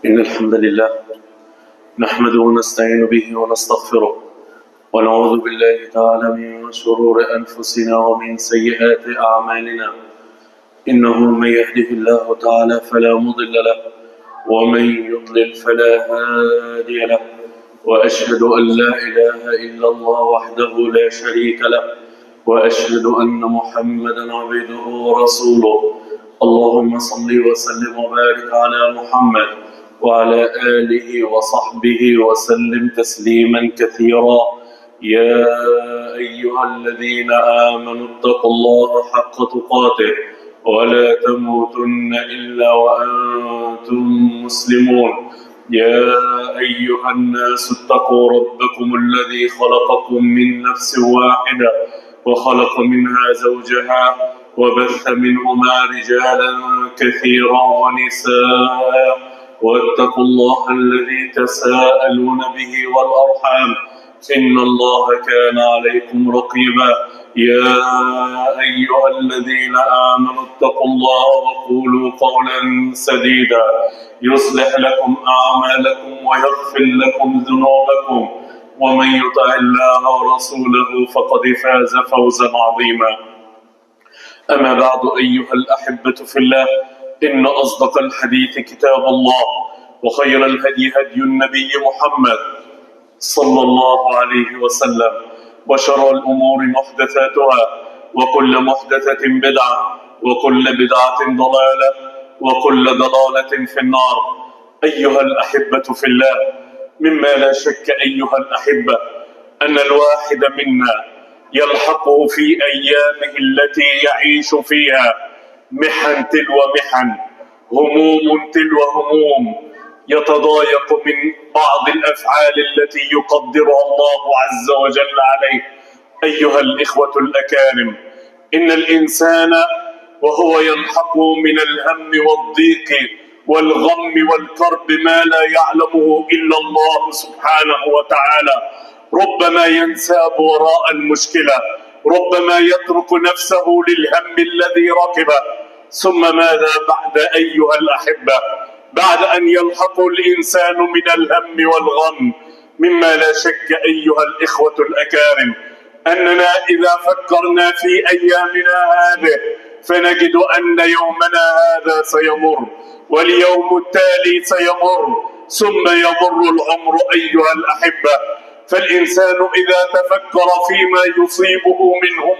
إن الحمد لله نحمده ونستعين به ونستغفره ونعوذ بالله تعالى من شرور أنفسنا ومن سيئات أعمالنا. إنه من يهده الله تعالى فلا مضل له ومن يضلل فلا هادي له، وأشهد أن لا إله إلا الله وحده لا شريك له، وأشهد أن محمدا عبده ورسوله. اللهم صل وسلم وبارك على محمد وعلى آله وصحبه وسلم تسليما كثيرا. يا أيها الذين آمنوا اتقوا الله حق تقاته ولا تموتن إلا وأنتم مسلمون. يا أيها الناس اتقوا ربكم الذي خلقكم من نفس واحدة وخلق منها زوجها وبث منهما رجالا كثيرا ونساء، واتقوا الله الذي تساءلون به والأرحام إن الله كان عليكم رقيبا. يا أيها الذين آمنوا اتقوا الله وقولوا قولا سديدا يصلح لكم أعمالكم ويغفر لكم ذنوبكم، ومن يطع الله ورسوله فقد فاز فوزا عظيما. أما بعد أيها الأحبة في الله، إن أصدق الحديث كتاب الله، وخير الهدي هدي النبي محمد صلى الله عليه وسلم، وشر الأمور محدثاتها، وكل محدثة بدعة، وكل بدعة ضلالة، وكل ضلالة في النار. أيها الأحبة في الله، مما لا شك أيها الأحبة أن الواحد منا يلحقه في أيامه التي يعيش فيها محن تلو محن، هموم تلو هموم، يتضايق من بعض الأفعال التي يقدرها الله عز وجل عليه. أيها الإخوة الأكارم، إن الإنسان وهو يلحقه من الهم والضيق والغم والكرب ما لا يعلمه إلا الله سبحانه وتعالى، ربما ينساب وراء المشكلة، ربما يترك نفسه للهم الذي ركبه. ثم ماذا بعد أيها الأحبة؟ بعد أن يلحق الإنسان من الهم والغم، مما لا شك أيها الإخوة الأكارم أننا إذا فكرنا في أيامنا هذه فنجد أن يومنا هذا سيمر، واليوم التالي سيمر، ثم يمر العمر أيها الأحبة. فالإنسان إذا تفكر فيما يصيبه من هموم